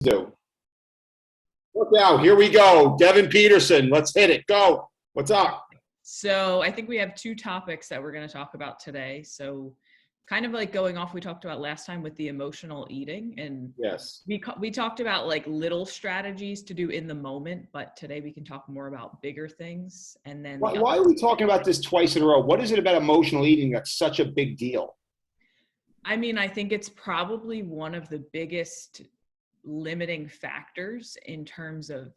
Do. Look out, here we go. Devon Peterson, let's hit it. Go. What's up? So I think we have two topics that we're going to talk about today. So kind of like going off we talked about last time with the emotional eating, and Yes. we talked about like little strategies to do in the moment, but today we can talk more about bigger things. And then Why are we talking about this twice in a row? What is it about emotional eating that's such a big deal? I mean, I think it's probably one of the biggest limiting factors in terms of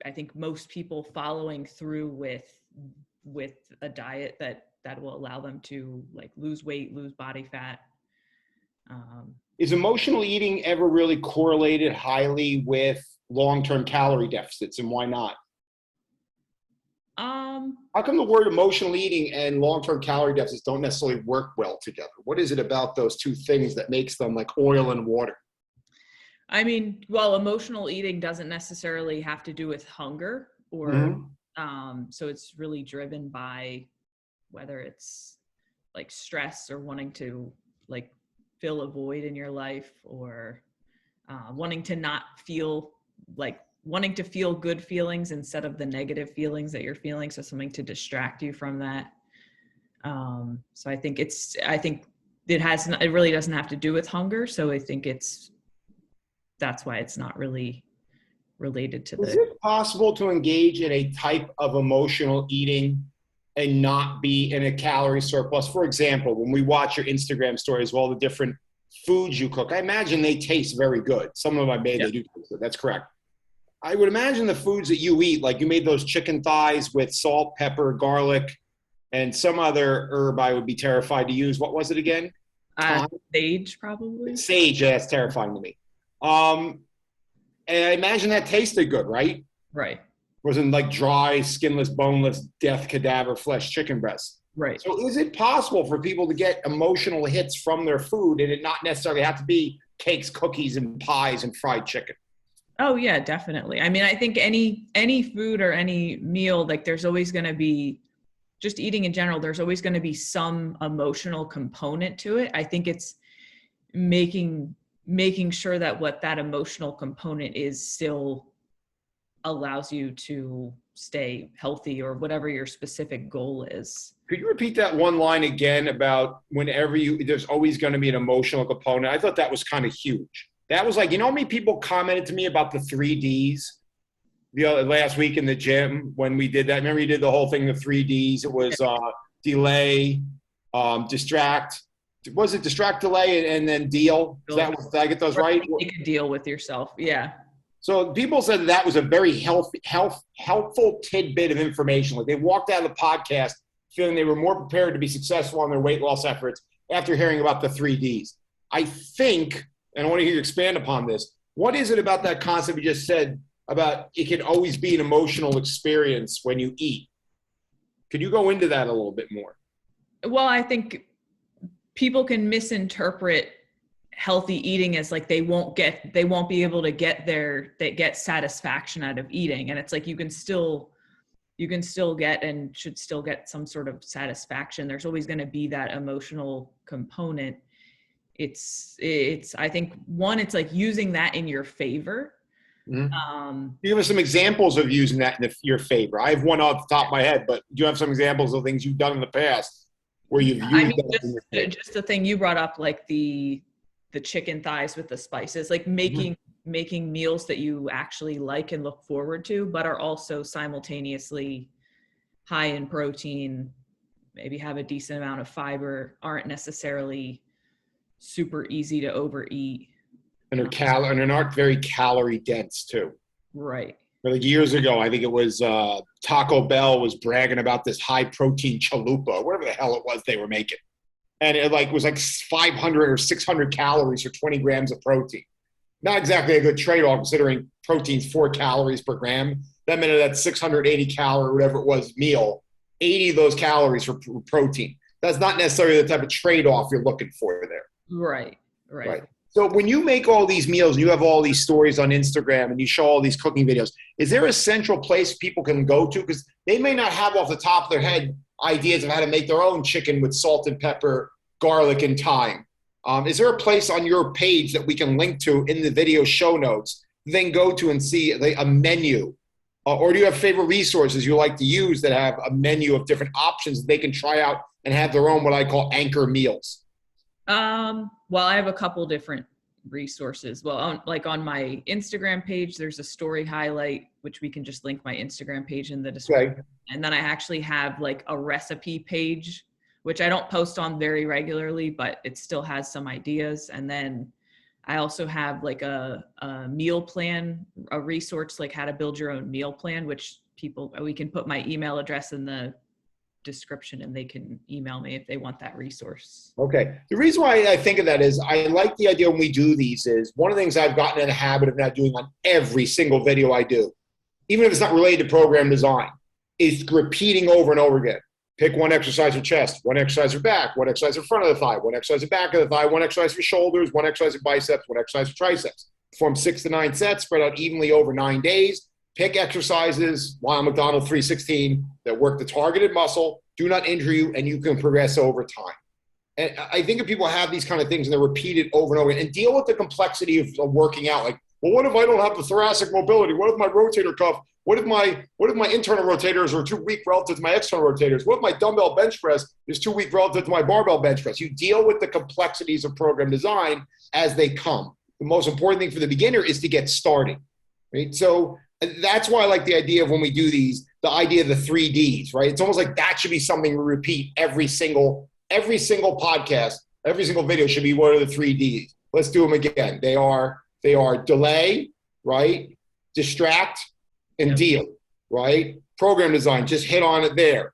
I think most people following through with a diet that will allow them to like lose weight, lose body fat. Is emotional eating ever really correlated highly with long-term calorie deficits, and why not? How come the word emotional eating and long-term calorie deficits don't necessarily work well together? What is it about those two things that makes them like oil and water? I mean, well, emotional eating doesn't necessarily have to do with hunger or so it's really driven by whether it's like stress or wanting to like fill a void in your life, or wanting to not feel like wanting to feel good feelings instead of the negative feelings that you're feeling. So something to distract you from that. So I think it really doesn't have to do with hunger. So I think that's why it's not really related to Is it possible to engage in a type of emotional eating and not be in a calorie surplus? For example, when we watch your Instagram stories of all the different foods you cook, I imagine they taste very good. Some of them I made, They do taste good. That's correct. I would imagine the foods that you eat, like you made those chicken thighs with salt, pepper, garlic, and some other herb I would be terrified to use. What was it again? Sage, probably. Sage, yeah, that's terrifying to me. And I imagine that tasted good, right? Right. Wasn't like dry, skinless, boneless, death cadaver flesh chicken breast. Right. So is it possible for people to get emotional hits from their food and it not necessarily have to be cakes, cookies, and pies and fried chicken? Oh yeah, definitely. I mean, I think any food or any meal, like there's always going to be, just eating in general, there's always going to be some emotional component to it. I think it's making sure that what that emotional component is still allows you to stay healthy or whatever your specific goal is. Could you repeat that one line again about there's always going to be an emotional component? I thought that was kind of huge. That was like, how many people commented to me about the 3Ds last week in the gym when we did that? Remember you did the whole thing, the 3Ds. It was delay, distract. Was it distract, delay, and then deal? Did I get those right? Make a deal with yourself. Yeah. So people said that was a very helpful tidbit of information. Like they walked out of the podcast feeling they were more prepared to be successful on their weight loss efforts after hearing about the 3Ds. I think, and I want to hear you expand upon this, what is it about that concept you just said about it can always be an emotional experience when you eat? Could you go into that a little bit more? Well, I think people can misinterpret healthy eating as like they won't be able to get satisfaction out of eating. And it's like you can still get and should still get some sort of satisfaction. There's always going to be that emotional component. It's I think one, it's like using that in your favor. Give us some examples of using that in your favor. I have one off the top of my head, but do you have some examples of things you've done in the past where you've used that in your favor? Just the thing you brought up, like the chicken thighs with the spices, like making meals that you actually like and look forward to, but are also simultaneously high in protein, maybe have a decent amount of fiber, aren't necessarily super easy to overeat. And aren't very calorie dense too. Right. Like years ago, I think it was Taco Bell was bragging about this high protein chalupa, whatever the hell it was they were making. And it was like 500 or 600 calories for 20 grams of protein. Not exactly a good trade-off considering protein's 4 calories per gram. That meant that 680 calorie, whatever it was, meal, 80 of those calories for protein. That's not necessarily the type of trade-off you're looking for there. Right. So when you make all these meals and you have all these stories on Instagram and you show all these cooking videos, is there a central place people can go to? Because they may not have off the top of their head ideas of how to make their own chicken with salt and pepper, garlic, and thyme. Is there a place on your page that we can link to in the video show notes, then go to and see a menu? Or do you have favorite resources you like to use that have a menu of different options they can try out and have their own, what I call anchor meals? Well, I have a couple different resources. Well, on my Instagram page, there's a story highlight, which we can just link my Instagram page in the description. Okay. And then I actually have like a recipe page, which I don't post on very regularly, but it still has some ideas. And then I also have like a meal plan, a resource, like how to build your own meal plan, which we can put my email address in the description and they can email me if they want that resource. Okay. The reason why I think of that is I like the idea when we do these is one of the things I've gotten in the habit of not doing on every single video I do, even if it's not related to program design, is repeating over and over again. Pick one exercise for chest, one exercise for back, one exercise for front of the thigh, one exercise for back of the thigh, one exercise for shoulders, one exercise for biceps, one exercise for triceps. Perform 6 to 9 sets, spread out evenly over 9 days. Pick exercises, Weill McDonald 316, that work the targeted muscle, do not injure you, and you can progress over time. And I think if people have these kind of things and they're repeated over and over again, and deal with the complexity of working out, like, well, what if I don't have the thoracic mobility? What if my rotator cuff? What if my internal rotators are too weak relative to my external rotators? What if my dumbbell bench press is too weak relative to my barbell bench press? You deal with the complexities of program design as they come. The most important thing for the beginner is to get started, right? So that's why I like the idea of when we do these, the idea of the 3 Ds, right? It's almost like that should be something we repeat every single podcast, every single video should be, what are the 3 Ds? Let's do them again. They are delay, right? Distract, and deal, right? Program design, just hit on it there.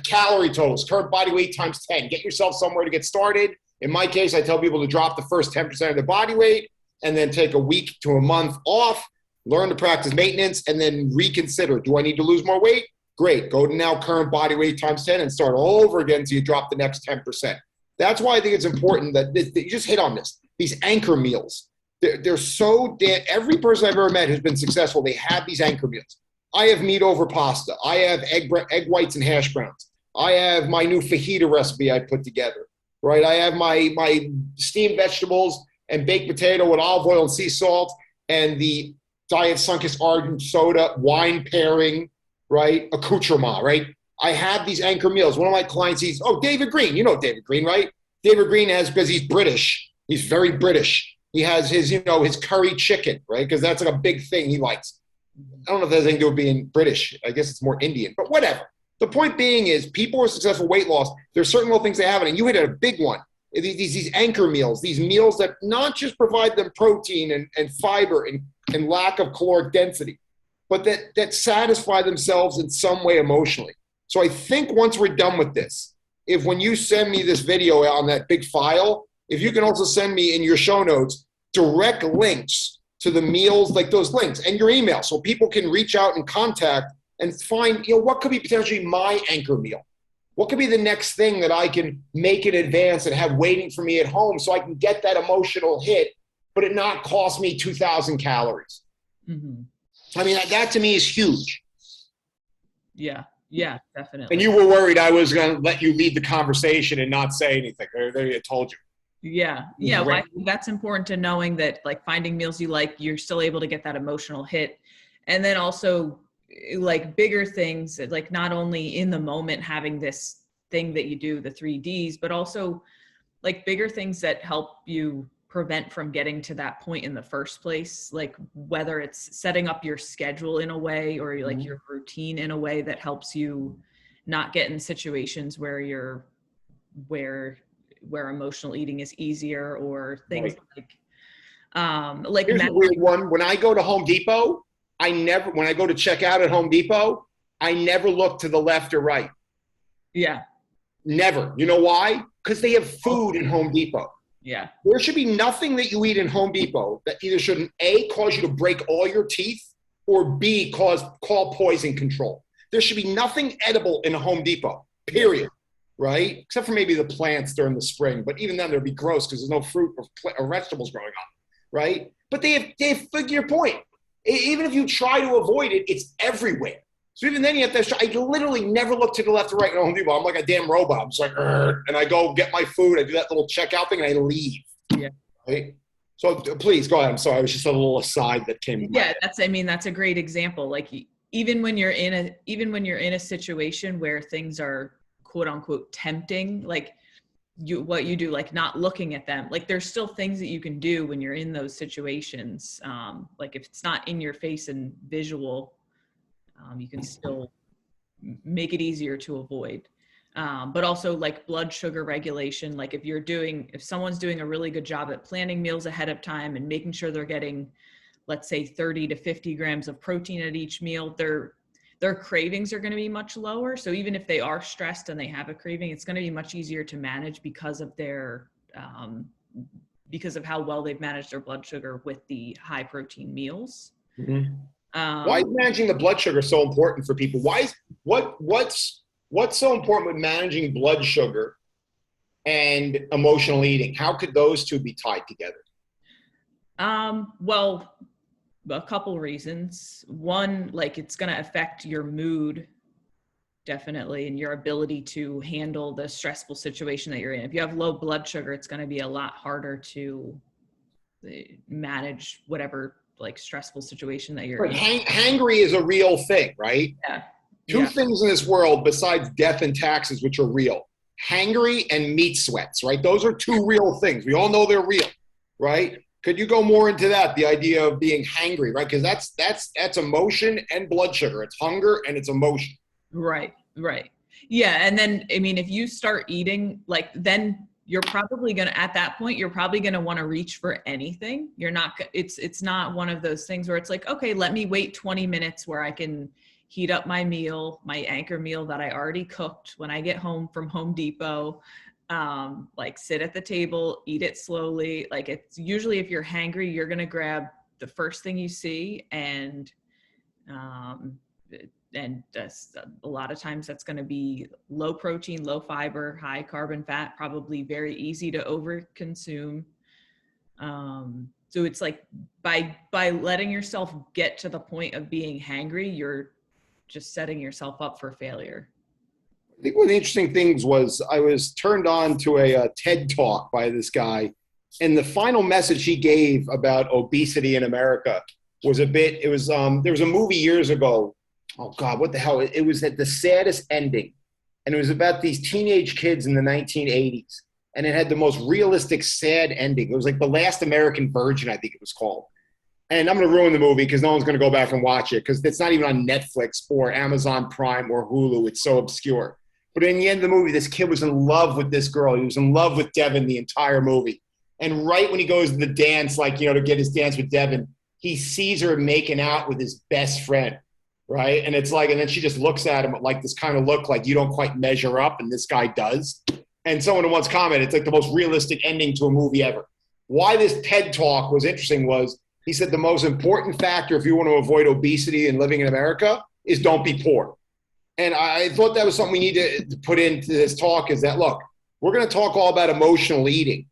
Calorie totals, current body weight times 10. Get yourself somewhere to get started. In my case, I tell people to drop the first 10% of their body weight and then take a week to a month off, learn to practice maintenance, and then reconsider. Do I need to lose more weight? Great. Go to now current body weight times 10 and start all over again until you drop the next 10%. That's why I think it's important that you just hit on this. These anchor meals. They're so every person I've ever met who's been successful, they have these anchor meals. I have meat over pasta. I have egg whites and hash browns. I have my new fajita recipe I put together, right? I have my steamed vegetables and baked potato with olive oil and sea salt and the Diet Sunkist Ardent soda, wine pairing, right? Accoutrement, right? I have these anchor meals. One of my clients, David Green. You know David Green, right? David Green has, because he's British. He's very British. He has his curry chicken, right? Because that's like a big thing he likes. I don't know if that has anything to do with being British. I guess it's more Indian, but whatever. The point being is people who are successful weight loss, there's certain little things they have, and you hit a big one. These anchor meals, these meals that not just provide them protein and fiber and lack of caloric density, but that satisfy themselves in some way emotionally. So I think once we're done with this, when you send me this video on that big file, if you can also send me in your show notes direct links to the meals, like those links, and your email, so people can reach out and contact and find, what could be potentially my anchor meal? What could be the next thing that I can make in advance and have waiting for me at home so I can get that emotional hit, but it not cost me 2,000 calories? Mm-hmm. I mean, that to me is huge. Yeah, definitely. And you were worried I was going to let you lead the conversation and not say anything. I told you. Yeah. Well, I think that's important to knowing that, like, finding meals you like, you're still able to get that emotional hit. And then also, like, bigger things, like not only in the moment having this thing that you do, the 3 Ds, but also like bigger things that help you prevent from getting to that point in the first place. Like whether it's setting up your schedule in a way or like your routine in a way that helps you not get in situations where where emotional eating is easier, or things like here's a weird one. When I go to Home Depot, when I go to check out at Home Depot, I never look to the left or right. Yeah. Never. You know why? Because they have food in Home Depot. Yeah. There should be nothing that you eat in Home Depot that either should A, cause you to break all your teeth, or B, call poison control. There should be nothing edible in a Home Depot, period. Right? Except for maybe the plants during the spring. But even then, they'd be gross because there's no fruit or vegetables growing on, right? But they have your point. Even if you try to avoid it, it's everywhere. So even then you have to, I literally never look to the left or right in Home Depot. I'm like a damn robot. I'm just like, and I go get my food. I do that little checkout thing and I leave. Yeah. Right? So please go ahead. I'm sorry. It was just a little aside that came. Yeah. That's a great example. Like even when you're in a situation where things are quote unquote tempting, like what you do, like not looking at them, like there's still things that you can do when you're in those situations. Like if it's not in your face and visual, you can still make it easier to avoid. But also like blood sugar regulation, like if someone's doing a really good job at planning meals ahead of time and making sure they're getting, let's say 30 to 50 grams of protein at each meal, their cravings are going to be much lower. So even if they are stressed and they have a craving, it's going to be much easier to manage because of how well they've managed their blood sugar with the high protein meals. Mm-hmm. Why is managing the blood sugar so important for people? What's so important with managing blood sugar and emotional eating? How could those two be tied together? Well, a couple reasons. One, like it's going to affect your mood definitely, and your ability to handle the stressful situation that you're in. If you have low blood sugar, it's going to be a lot harder to manage whatever like stressful situation that you're in. Hangry is a real thing, right? Yeah. Two things in this world besides death and taxes, which are real: hangry and meat sweats, right? Those are two real things. We all know they're real, right? Could you go more into that? The idea of being hangry, right? Because that's emotion and blood sugar. It's hunger and it's emotion. Right. Yeah. And then, I mean, if you start eating, like, then you're probably going to, at that point, you're probably going to want to reach for anything. It's not one of those things where it's like, okay, let me wait 20 minutes where I can heat up my meal, my anchor meal that I already cooked when I get home from Home Depot. Like sit at the table, eat it slowly. Like it's usually, if you're hangry, you're going to grab the first thing you see. And a lot of times that's going to be low protein, low fiber, high carbon fat, probably very easy to over consume. So it's like by letting yourself get to the point of being hangry, you're just setting yourself up for failure. I think one of the interesting things was I was turned on to a TED talk by this guy, and the final message he gave about obesity in America was there was a movie years ago. Oh God, what the hell? It was at the saddest ending. And it was about these teenage kids in the 1980s. And it had the most realistic, sad ending. It was like The Last American Virgin, I think it was called. And I'm going to ruin the movie because no one's going to go back and watch it because it's not even on Netflix or Amazon Prime or Hulu. It's so obscure. But in the end of the movie, this kid was in love with this girl. He was in love with Devon the entire movie. And right when he goes to the dance, like, to get his dance with Devon, he sees her making out with his best friend, right? And it's like, and then she just looks at him with like this kind of look like you don't quite measure up, and this guy does. And someone once commented, it's like the most realistic ending to a movie ever. Why this TED Talk was interesting was, he said the most important factor if you want to avoid obesity and living in America is don't be poor. And I thought that was something we need to put into this talk, is that, look, we're going to talk all about emotional eating,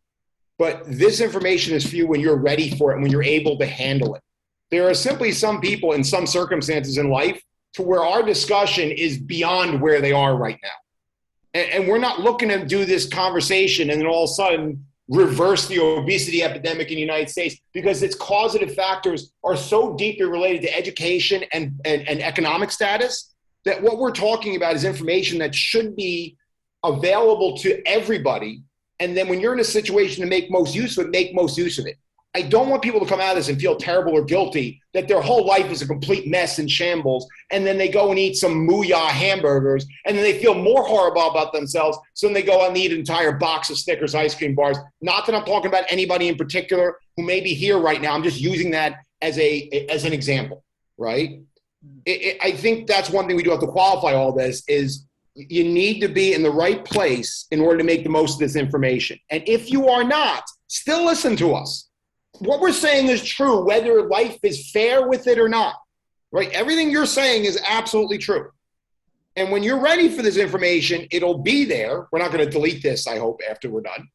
but this information is for you when you're ready for it and when you're able to handle it. There are simply some people in some circumstances in life to where our discussion is beyond where they are right now. And we're not looking to do this conversation and then all of a sudden reverse the obesity epidemic in the United States, because its causative factors are so deeply related to education and economic status that what we're talking about is information that should be available to everybody. And then when you're in a situation to make most use of it, make most use of it. I don't want people to come out of this and feel terrible or guilty that their whole life is a complete mess and shambles, and then they go and eat some Mooyah hamburgers, and then they feel more horrible about themselves, so then they go and eat an entire box of Snickers ice cream bars. Not that I'm talking about anybody in particular who may be here right now. I'm just using that as an example, right? I think that's one thing we do have to qualify all this is you need to be in the right place in order to make the most of this information. And if you are not, still listen to us. What we're saying is true, whether life is fair with it or not, right? Everything you're saying is absolutely true. And when you're ready for this information, it'll be there. We're not going to delete this, I hope, after we're done.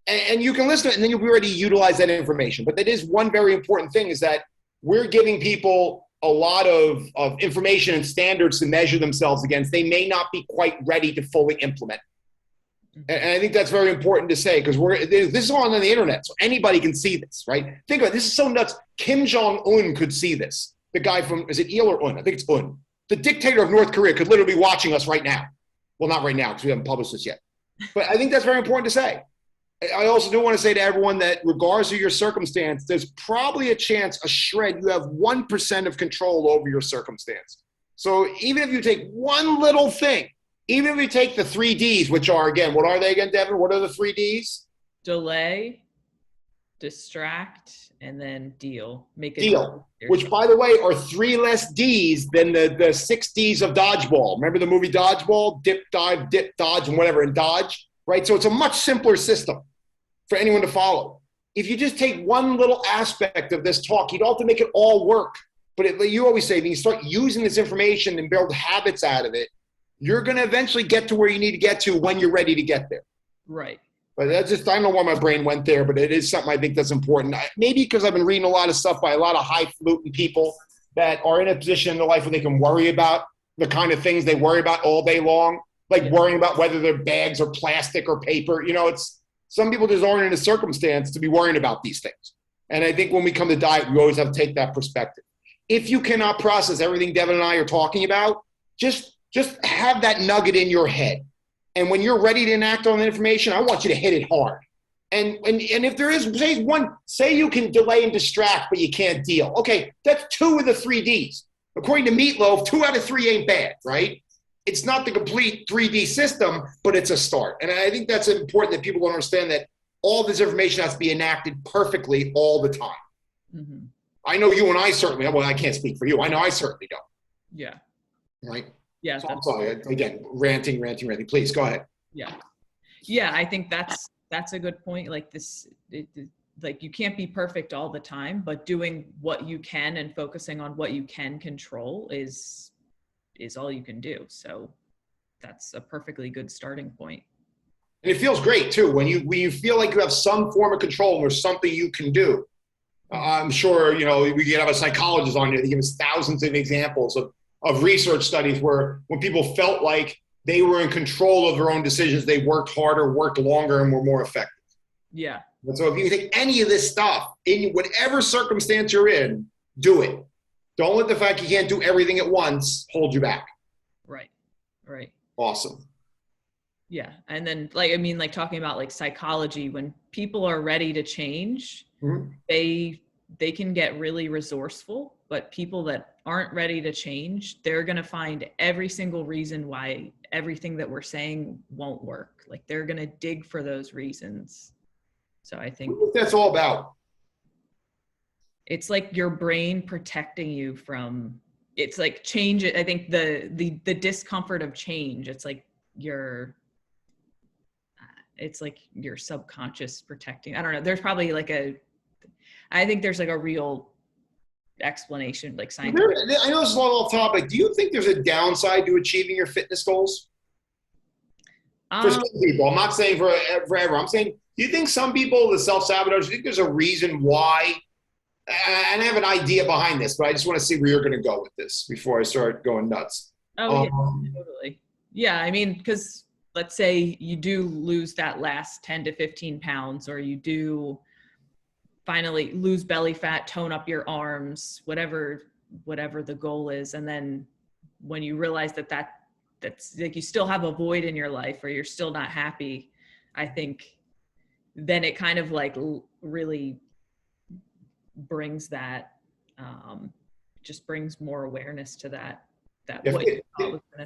And you can listen to it, and then you'll be ready to utilize that information. But that is one very important thing, is that we're giving people a lot of information and standards to measure themselves against, they may not be quite ready to fully implement. And I think that's very important to say, because this is on the internet, so anybody can see this, right? Think about it. This is so nuts. Kim Jong-un could see this. The guy from, is it Il or Un? I think it's Un. The dictator of North Korea could literally be watching us right now. Well, not right now, because we haven't published this yet. But I think that's very important to say. I also do want to say to everyone that regardless of your circumstance, there's probably a chance, a shred, you have 1% of control over your circumstance. So even if you take one little thing, even if you take the 3 Ds, which are, again, what are they again, Devon? What are the 3 Ds? Delay, distract, and then deal. Make a deal. Which, by the way, are 3 less Ds than the 6 Ds of dodgeball. Remember the movie Dodgeball? Dip, dive, dip, dodge, and whatever, and dodge, right? So it's a much simpler system for anyone to follow. If you just take one little aspect of this talk, you don't have to make it all work. But you always say, when you start using this information and build habits out of it, you're going to eventually get to where you need to get to when you're ready to get there. Right. But that's just, I don't know why my brain went there, but it is something I think that's important. Maybe because I've been reading a lot of stuff by a lot of highfalutin people that are in a position in their life where they can worry about the kind of things they worry about all day long, like worrying about whether their bags are plastic or paper. You know, it's, some people just aren't in a circumstance to be worrying about these things. And I think when we come to diet, we always have to take that perspective. If you cannot process everything Devon and I are talking about, just have that nugget in your head. And when you're ready to enact on the information, I want you to hit it hard. And if there is, say you can delay and distract, but you can't deal. Okay, that's 2 of the 3 Ds. According to Meatloaf, 2 out of 3 ain't bad, right? It's not the complete 3D system, but it's a start. And I think that's important that people don't understand that all this information has to be enacted perfectly all the time. Mm-hmm. I know you and I certainly, well, I can't speak for you. I know I certainly don't. Yeah. Right? Yeah. So I'm sorry. Again, ranting. Please go ahead. Yeah. Yeah. I think that's a good point. Like like you can't be perfect all the time, but doing what you can and focusing on what you can control is all you can do. So that's a perfectly good starting point. And it feels great too when you feel like you have some form of control or something you can do. I'm sure, you know, we could have a psychologist on here that gives thousands of examples of research studies where when people felt like they were in control of their own decisions, they worked harder, worked longer, and were more effective. Yeah. And so if you take any of this stuff, in whatever circumstance you're in, do it. Don't let the fact you can't do everything at once hold you back. Right. Right. Awesome. Yeah. And then like talking about like psychology, when people are ready to change, mm-hmm. they can get really resourceful, but people that aren't ready to change, they're going to find every single reason why everything that we're saying won't work. Like they're going to dig for those reasons. So I think that's all about. It's like your brain protecting you from, it's like change. I think the discomfort of change, it's like it's like your subconscious protecting. I don't know. There's probably I think there's like a real explanation, like scientific. I know this is a little off topic. Do you think there's a downside to achieving your fitness goals? For some people, I'm not saying for everyone. I'm saying, do you think some people, the self-sabotage, do you think there's a reason why? And I have an idea behind this, but I just want to see where you're going to go with this before I start going nuts. Oh, yeah, totally. Yeah, I mean, because let's say you do lose that last 10 to 15 pounds, or you do finally lose belly fat, tone up your arms, whatever the goal is. And then when you realize that's like you still have a void in your life or you're still not happy, I think then it kind of like really brings that, just brings more awareness to that.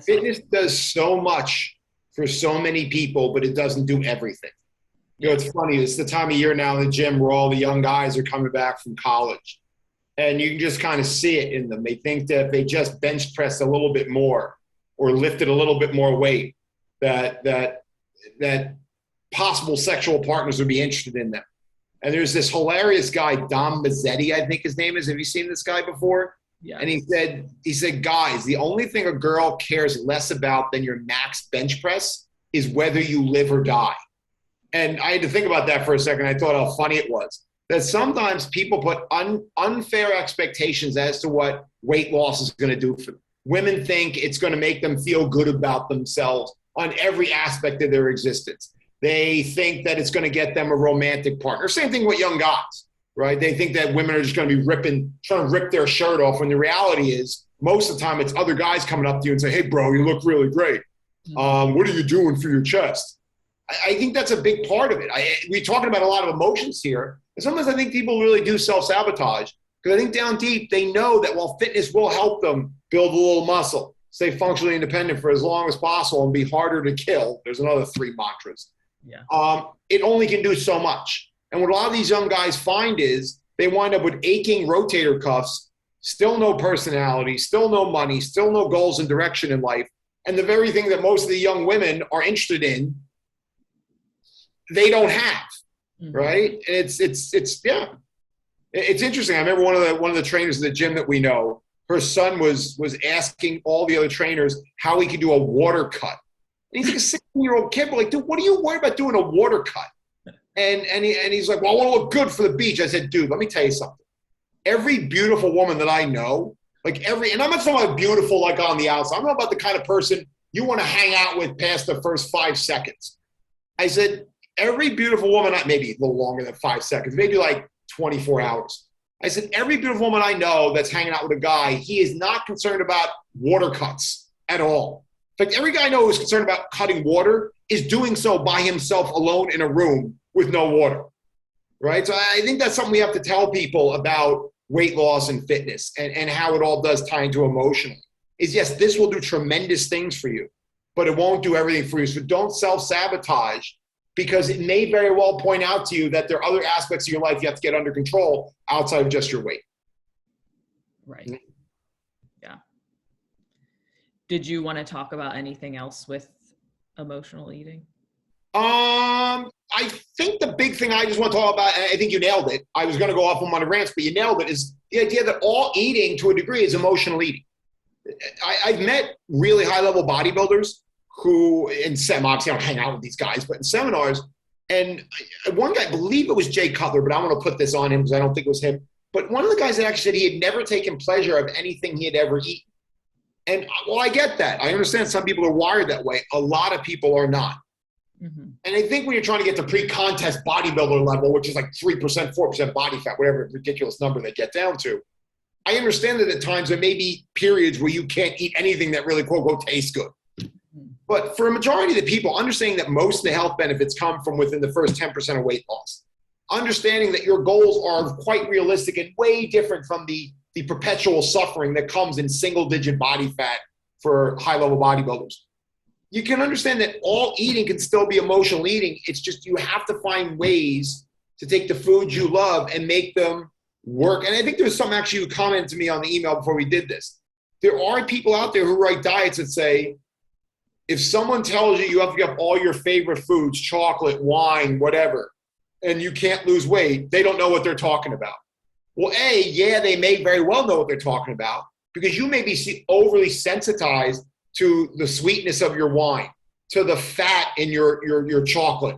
Fitness does so much for so many people, but it doesn't do everything. You know, it's funny. It's the time of year now in the gym where all the young guys are coming back from college, and you can just kind of see it in them. They think that if they just bench pressed a little bit more or lifted a little bit more weight, that possible sexual partners would be interested in them. And there's this hilarious guy, Dom Mazzetti, I think his name is. Have you seen this guy before? Yeah. And he said, guys, the only thing a girl cares less about than your max bench press is whether you live or die. And I had to think about that for a second. I thought how funny it was. that sometimes people put unfair expectations as to what weight loss is going to do for them. Women think it's going to make them feel good about themselves on every aspect of their existence. They think that it's going to get them a romantic partner. Same thing with young guys, right? They think that women are just going to be trying to rip their shirt off, when the reality is most of the time it's other guys coming up to you and say, hey, bro, you look really great. What are you doing for your chest? I think that's a big part of it. We're talking about a lot of emotions here. And sometimes I think people really do self-sabotage, because I think down deep they know that while fitness will help them build a little muscle, stay functionally independent for as long as possible, and be harder to kill. There's another 3 mantras. Yeah. It only can do so much. And what a lot of these young guys find is they wind up with aching rotator cuffs, still no personality, still no money, still no goals and direction in life. And the very thing that most of the young women are interested in, they don't have, right? And it's interesting. I remember one of the trainers in the gym that we know, her son was asking all the other trainers how he could do a water cut. And he's like a 16-year-old kid. We're like, dude, what are you worried about doing a water cut? And he's like, well, I want to look good for the beach. I said, dude, let me tell you something. Every beautiful woman that I know, and I'm not talking about beautiful like on the outside. I'm talking about the kind of person you want to hang out with past the first 5 seconds. I said, every beautiful woman, maybe a little longer than 5 seconds, maybe like 24 hours. I said, every beautiful woman I know that's hanging out with a guy, he is not concerned about water cuts at all. In fact, every guy I know who's concerned about cutting water is doing so by himself alone in a room with no water, right? So I think that's something we have to tell people about weight loss and fitness, and how it all does tie into emotional. Is yes, this will do tremendous things for you, but it won't do everything for you. So don't self-sabotage, because it may very well point out to you that there are other aspects of your life you have to get under control outside of just your weight. Right. Yeah. Did you want to talk about anything else with emotional eating? I think the big thing I just want to talk about, and I think you nailed it. I was going to go off on one of rants, but you nailed it, is the idea that all eating to a degree is emotional eating. I've met really high-level bodybuilders who, obviously I don't hang out with these guys, but in seminars, and one guy, I believe it was Jay Cutler, but I want to put this on him because I don't think it was him, but one of the guys that actually said he had never taken pleasure of anything he had ever eaten. And well, I get that. I understand some people are wired that way. A lot of people are not. Mm-hmm. And I think when you're trying to get to pre-contest bodybuilder level, which is like 3%, 4% body fat, whatever ridiculous number they get down to, I understand that at times there may be periods where you can't eat anything that really, quote, unquote, tastes good. But for a majority of the people, understanding that most of the health benefits come from within the first 10% of weight loss, understanding that your goals are quite realistic and way different from the perpetual suffering that comes in single-digit body fat for high-level bodybuilders. You can understand that all eating can still be emotional eating. It's just you have to find ways to take the foods you love and make them work. And I think there was some actually who commented to me on the email before we did this. There are people out there who write diets that say, if someone tells you have to give up all your favorite foods, chocolate, wine, whatever, and you can't lose weight, they don't know what they're talking about. Well, yeah, they may very well know what they're talking about, because you may be overly sensitized to the sweetness of your wine, to the fat in your chocolate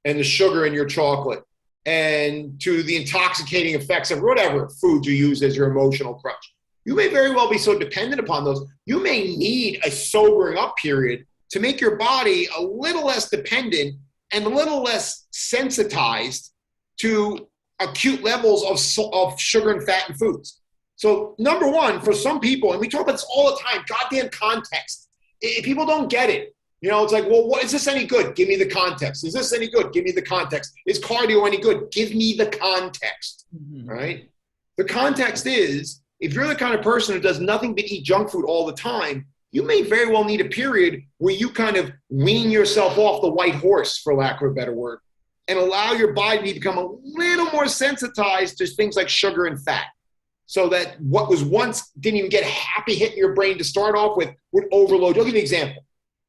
and the sugar in your chocolate, and to the intoxicating effects of whatever foods you use as your emotional crutch. You may very well be so dependent upon those. You may need a sobering up period to make your body a little less dependent and a little less sensitized to acute levels of sugar and fat in foods. So number one, for some people, and we talk about this all the time, goddamn context. If people don't get it, it's like, well, what is this any good? Give me the context. Is this any good? Give me the context. Is cardio any good? Give me the context, right? The context is, if you're the kind of person who does nothing but eat junk food all the time, you may very well need a period where you kind of wean yourself off the white horse, for lack of a better word, and allow your body to become a little more sensitized to things like sugar and fat, so that what was once didn't even get a happy hit in your brain to start off with would overload. I'll give you an example.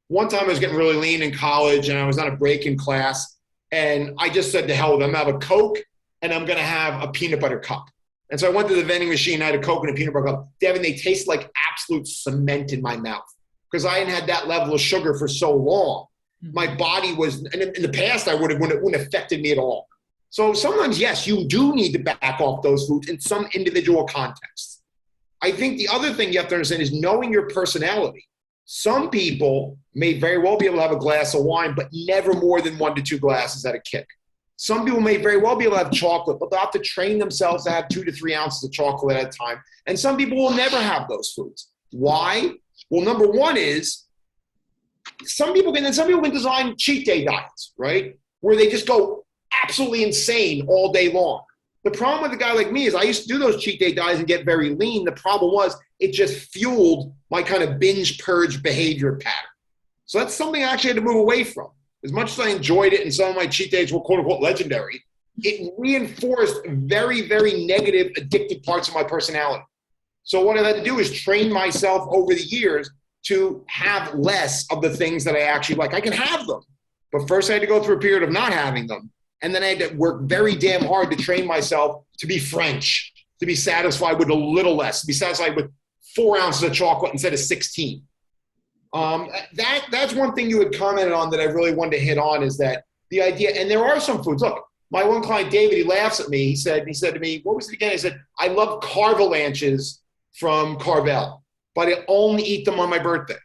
One time I was getting really lean in college, and I was on a break in class, and I just said to hell with it, I'm going to have a Coke, and I'm going to have a peanut butter cup. And so I went to the vending machine, I had a Coke and a peanut butter cup. Devon, they taste like absolute cement in my mouth, because I hadn't had that level of sugar for so long. My body was, and in the past, wouldn't have affected me at all. So sometimes, yes, you do need to back off those foods in some individual contexts. I think the other thing you have to understand is knowing your personality. Some people may very well be able to have a glass of wine, but never more than 1 to 2 glasses at a kick. Some people may very well be able to have chocolate, but they'll have to train themselves to have 2 to 3 ounces of chocolate at a time. And some people will never have those foods. Why? Well, number one is some people can design cheat day diets, right? Where they just go absolutely insane all day long. The problem with a guy like me is I used to do those cheat day diets and get very lean. The problem was it just fueled my kind of binge purge behavior pattern. So that's something I actually had to move away from. As much as I enjoyed it and some of my cheat days were quote unquote legendary, it reinforced very, very negative addictive parts of my personality. So what I've had to do is train myself over the years to have less of the things that I actually like. I can have them, but first I had to go through a period of not having them. And then I had to work very damn hard to train myself to be French, to be satisfied with a little less, to be satisfied with 4 ounces of chocolate instead of 16. That's one thing you had commented on that I really wanted to hit on is that the idea, and there are some foods. Look, my one client, David, he laughs at me. He said to me, what was it again? He said, I love carvalanches from Carvel, but I only eat them on my birthday.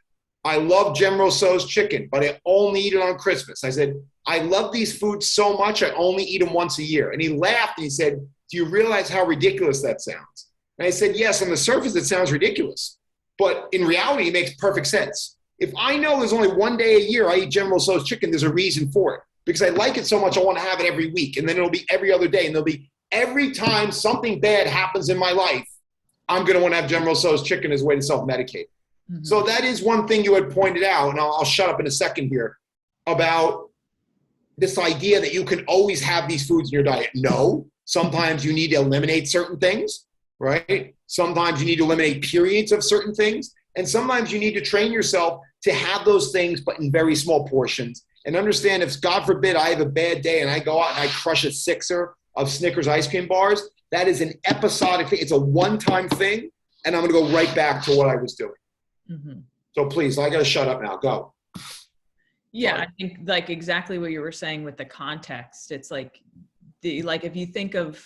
I love General Tso's chicken, but I only eat it on Christmas. I said, I love these foods so much, I only eat them once a year. And he laughed and he said, do you realize how ridiculous that sounds? And I said, yes, on the surface, it sounds ridiculous. But in reality, it makes perfect sense. If I know there's only 1 day a year I eat General Tso's chicken, there's a reason for it. Because I like it so much, I want to have it every week. And then it'll be every other day. And there'll be every time something bad happens in my life, I'm going to want to have General Tso's chicken as a way to self-medicate. Mm-hmm. So that is one thing you had pointed out, and I'll shut up in a second here, about this idea that you can always have these foods in your diet. No, sometimes you need to eliminate certain things, right? Sometimes you need to eliminate periods of certain things. And sometimes you need to train yourself to have those things, but in very small portions. And understand if, God forbid, I have a bad day and I go out and I crush a sixer of Snickers ice cream bars, that is an episodic thing. It's a one-time thing, and I'm going to go right back to what I was doing. Mm-hmm. So please, I got to shut up now. Go. Yeah, sorry. I think like exactly what you were saying with the context. It's like if you think of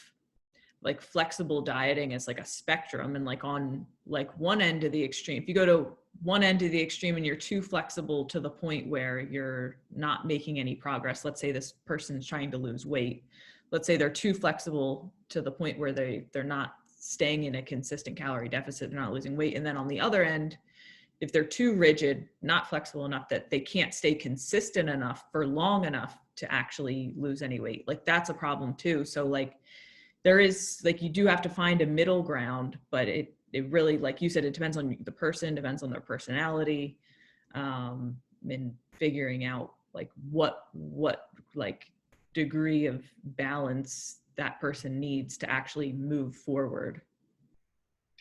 like flexible dieting as like a spectrum, and like on like one end of the extreme, if you go to one end of the extreme and you're too flexible to the point where you're not making any progress, let's say this person's trying to lose weight. Let's say they're too flexible to the point where they're not staying in a consistent calorie deficit, they're not losing weight. And then on the other end, if they're too rigid, not flexible enough that they can't stay consistent enough for long enough to actually lose any weight, like that's a problem too. So like there is like, you do have to find a middle ground, but it really, like you said, it depends on the person, depends on their personality, and figuring out like what like degree of balance that person needs to actually move forward.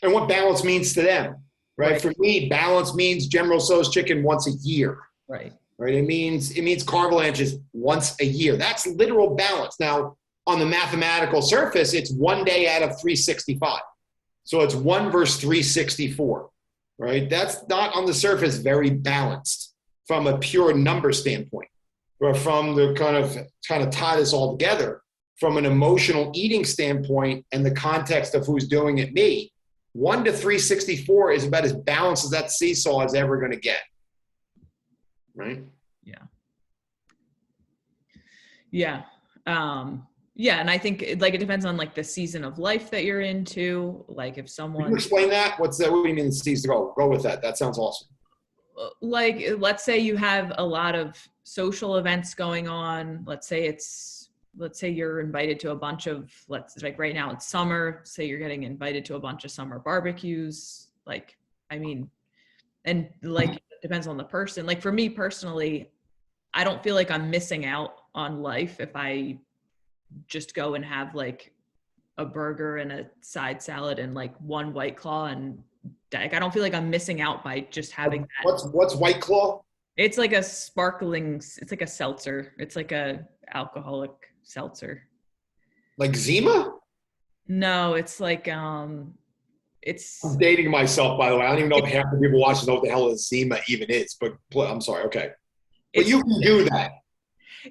And what balance means to them. Right? For me, balance means General Tso's chicken once a year. Right. It means carvalanches once a year. That's literal balance. Now, on the mathematical surface, it's 1 day out of 365. So it's 1 versus 364. Right? That's not on the surface very balanced from a pure number standpoint. But from the kind of tie this all together, from an emotional eating standpoint and the context of who's doing it, me, 1 to 364 is about as balanced as that seesaw is ever going to get. Right? Yeah. Yeah. Yeah. And I think like, it depends on like the season of life that you're into. Like if someone. Can you explain that? What do you mean the season? Go with that. That sounds awesome. Like, let's say you have a lot of social events going on. Let's say you're invited to a bunch of, like right now it's summer, say you're getting invited to a bunch of summer barbecues. Like, I mean, and like, it depends on the person. Like for me personally, I don't feel like I'm missing out on life if I just go and have like a burger and a side salad and like 1 White Claw, and like, I don't feel like I'm missing out by just having that. What's White Claw? It's like a sparkling, it's like a seltzer. It's like a alcoholic seltzer. Like Zima? No, it's like it's. I'm dating myself, by the way. I don't even know if half the people watching know what the hell a Zima even is. But I'm sorry. Okay, but you can do that.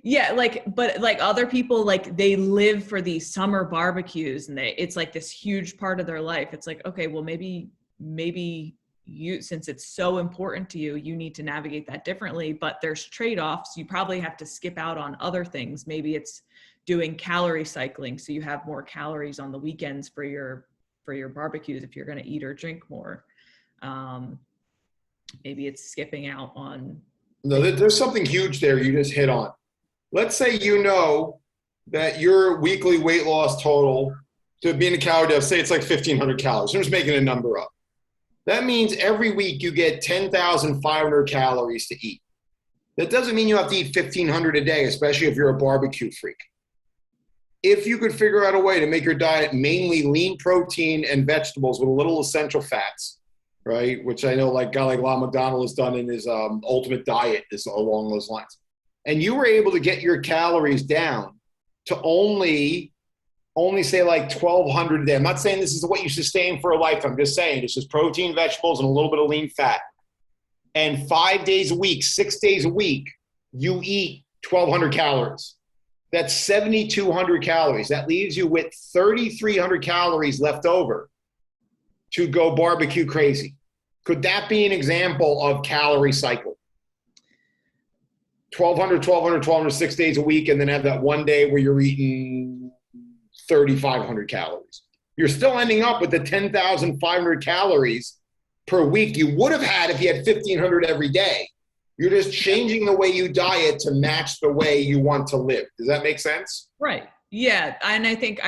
Yeah, but other people, like, they live for these summer barbecues, and it's like this huge part of their life. It's like, okay, well, maybe you, since it's so important to you, you need to navigate that differently, but there's trade-offs. You probably have to skip out on other things. Maybe it's doing calorie cycling, so you have more calories on the weekends for your barbecues if you're going to eat or drink more. Maybe it's skipping out on. No, there's something huge there you just hit on. Let's say you know that your weekly weight loss total to be in a calorie deficit, say it's like 1,500 calories. I'm just making a number up. That means every week you get 10,500 calories to eat. That doesn't mean you have to eat 1,500 a day, especially if you're a barbecue freak. If you could figure out a way to make your diet mainly lean protein and vegetables with a little essential fats, right? Which I know like a guy like Lon McDonald has done in his ultimate diet is along those lines. And you were able to get your calories down to only say like 1,200 a day. I'm not saying this is what you sustain for a life. I'm just saying this is protein, vegetables, and a little bit of lean fat. And 5 days a week, 6 days a week, you eat 1,200 calories. That's 7,200 calories. That leaves you with 3,300 calories left over to go barbecue crazy. Could that be an example of calorie cycle? 1,200, 6 days a week, and then have that one day where you're eating 3,500 calories. You're still ending up with the 10,500 calories per week you would have had if you had 1,500 every day. You're just changing the way you diet to match the way you want to live. Does that make sense? Right. Yeah. And I think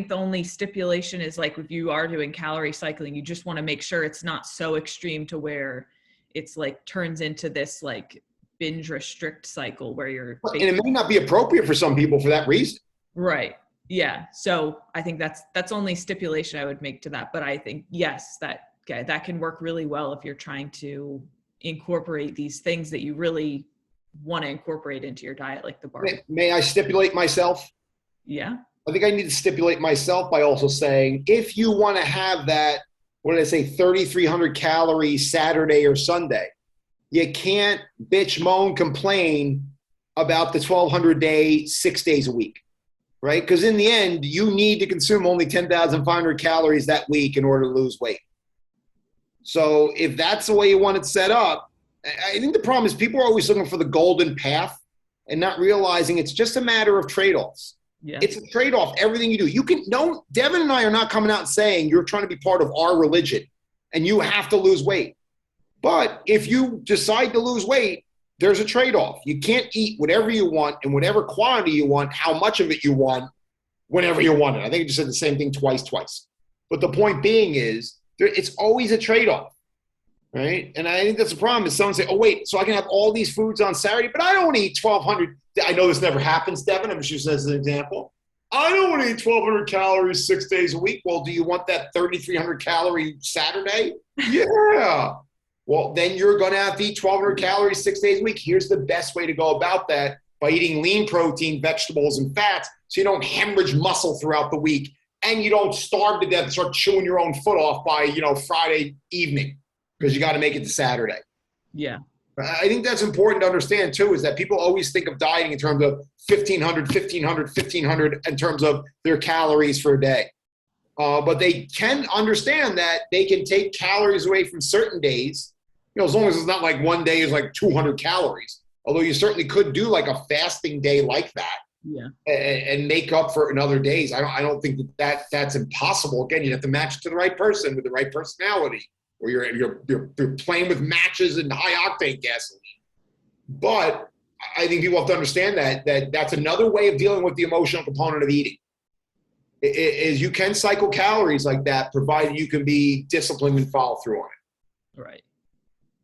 the only stipulation is like if you are doing calorie cycling, you just want to make sure it's not so extreme to where it's like turns into this like binge restrict cycle where you're. And it may not be appropriate for some people for that reason. Right. Yeah. So I think that's only stipulation I would make to that. But I think, yes, that can work really well if you're trying to incorporate these things that you really want to incorporate into your diet, like the barbecue. May I stipulate myself? Yeah. I think I need to stipulate myself by also saying, if you want to have that, what did I say, 3,300 calories Saturday or Sunday, you can't bitch, moan, complain about the 1,200 day, 6 days a week, right? Because in the end, you need to consume only 10,500 calories that week in order to lose weight. So if that's the way you want it set up, I think the problem is people are always looking for the golden path and not realizing it's just a matter of trade-offs. Yeah. It's a trade-off, everything you do. Devon and I are not coming out and saying you're trying to be part of our religion and you have to lose weight. But if you decide to lose weight, there's a trade-off. You can't eat whatever you want in whatever quantity you want, how much of it you want, whenever you want it. I think I just said the same thing twice. But the point being is, it's always a trade-off, right? And I think that's the problem is someone say, oh, wait, so I can have all these foods on Saturday, but I don't want to eat 1,200. I know this never happens, Devon. I'm just using this as an example. I don't want to eat 1,200 calories 6 days a week. Well, do you want that 3,300 calorie Saturday? Yeah. Well, then you're going to have to eat 1,200 calories 6 days a week. Here's the best way to go about that, by eating lean protein, vegetables, and fats, so you don't hemorrhage muscle throughout the week. And you don't starve to death and start chewing your own foot off by, Friday evening because you got to make it to Saturday. Yeah. I think that's important to understand too, is that people always think of dieting in terms of 1,500 in terms of their calories for a day. But they can understand that they can take calories away from certain days, as long as it's not like one day is like 200 calories. Although you certainly could do like a fasting day like that. Yeah, and make up for in other days. I don't think that's impossible. Again, you have to match it to the right person with the right personality, or you're playing with matches and high octane gasoline. But I think people have to understand that that's another way of dealing with the emotional component of eating. Is you can cycle calories like that, provided you can be disciplined and follow through on it.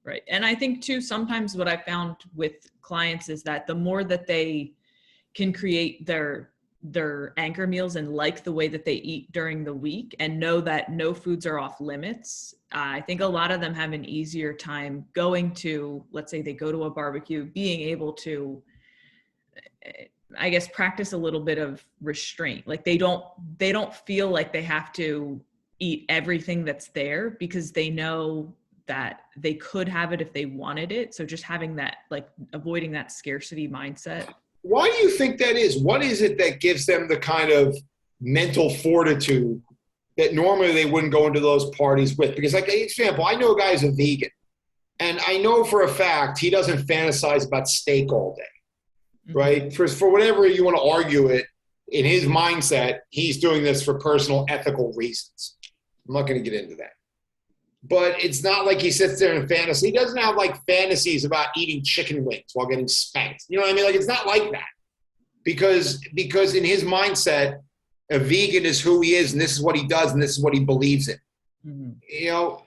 Right. And I think too, sometimes what I found with clients is that the more that they can create their anchor meals and like the way that they eat during the week and know that no foods are off limits. I think a lot of them have an easier time going to, let's say they go to a barbecue, being able to, I guess, practice a little bit of restraint. Like they don't feel like they have to eat everything that's there because they know that they could have it if they wanted it. So just having that, like avoiding that scarcity mindset. Why do you think that is? What is it that gives them the kind of mental fortitude that normally they wouldn't go into those parties with? Because, like, example, I know a guy who's a vegan, and I know for a fact he doesn't fantasize about steak all day, right? For whatever you want to argue it, in his mindset, he's doing this for personal ethical reasons. I'm not going to get into that. But it's not like he sits there and fantasy. He doesn't have like fantasies about eating chicken wings while getting spanked. You know what I mean? Like, it's not like that. Because in his mindset, a vegan is who he is, and this is what he does, and this is what he believes in. Mm-hmm. You know,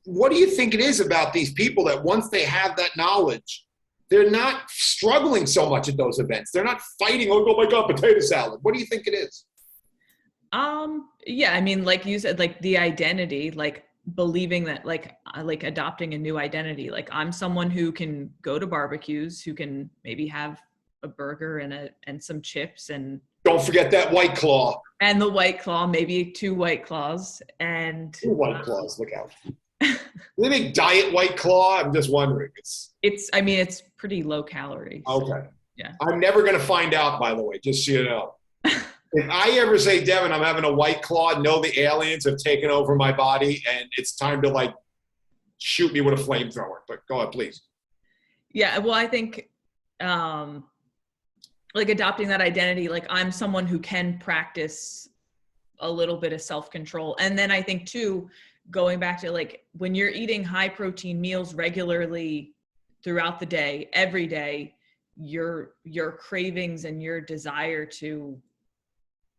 what do you think it is about these people that once they have that knowledge, they're not struggling so much at those events? They're not fighting, oh my God, potato salad. What do you think it is? Yeah, I mean, like you said, like the identity, like believing that, like adopting a new identity. Like, I'm someone who can go to barbecues, who can maybe have a burger and some chips, and don't forget that White Claw. And the White Claw, maybe 2 White Claws, and 2 White Claws. Look out. Do they make diet White Claw? I'm just wondering. I mean, it's pretty low calorie. Okay. Yeah. I'm never going to find out, by the way, just so you know. If I ever say, Devon, I'm having a White Claw, know the aliens have taken over my body and it's time to, like, shoot me with a flamethrower. But go ahead, please. Yeah, well, I think like adopting that identity, like, I'm someone who can practice a little bit of self-control. And then I think too, going back to, like, when you're eating high protein meals regularly throughout the day, every day, your cravings and your desire to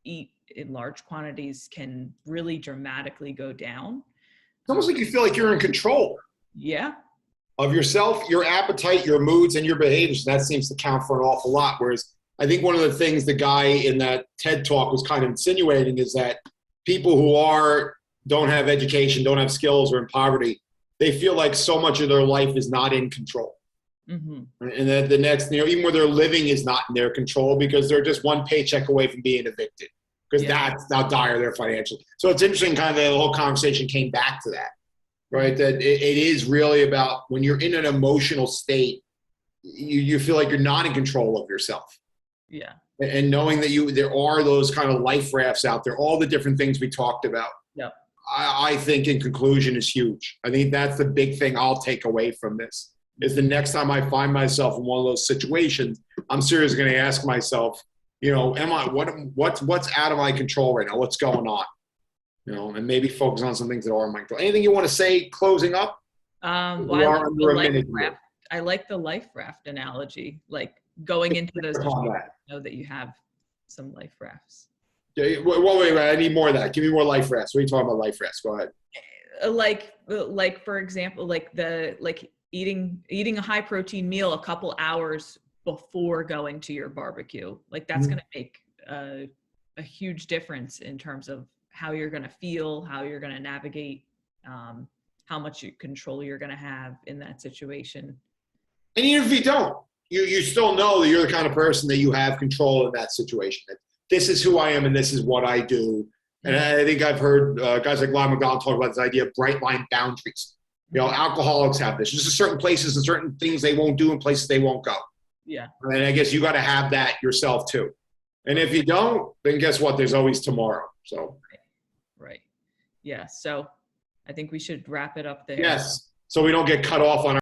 eat in large quantities can really dramatically go down. It's almost like you feel like you're in control. Yeah. Of yourself, your appetite, your moods, and your behaviors. That seems to count for an awful lot. Whereas I think one of the things the guy in that TED Talk was kind of insinuating is that people who don't have education, don't have skills, or in poverty, they feel like so much of their life is not in control. Mm-hmm. And then the next, even where they're living is not in their control because they're just one paycheck away from being evicted because that's how dire they're financially. So it's interesting, kind of the whole conversation came back to that, right? That it is really about when you're in an emotional state, you feel like you're not in control of yourself. Yeah. And knowing that there are those kind of life rafts out there, all the different things we talked about. Yeah. I think in conclusion is huge. I think that's the big thing I'll take away from this is the next time I find myself in one of those situations, I'm seriously going to ask myself, what's out of my control right now? What's going on? And maybe focus on some things that are in my control. Anything you want to say closing up? I like the life raft analogy, like going into those, know that you have some life rafts. Yeah, wait, I need more of that. Give me more life rafts. What are you talking about, life rafts? Go ahead. Like for example, eating a high protein meal a couple hours before going to your barbecue. Like, that's going to make a huge difference in terms of how you're going to feel, how you're going to navigate, how much control you're going to have in that situation. And even if you don't, you still know that you're the kind of person that you have control in that situation. That this is who I am and this is what I do. And I think I've heard guys like Lon McDonald talk about this idea of bright line boundaries. Alcoholics have this. There's certain places and certain things they won't do and places they won't go. Yeah. And I guess you got to have that yourself too. And if you don't, then guess what? There's always tomorrow. So. Right. Yeah. So I think we should wrap it up there. Yes. So we don't get cut off on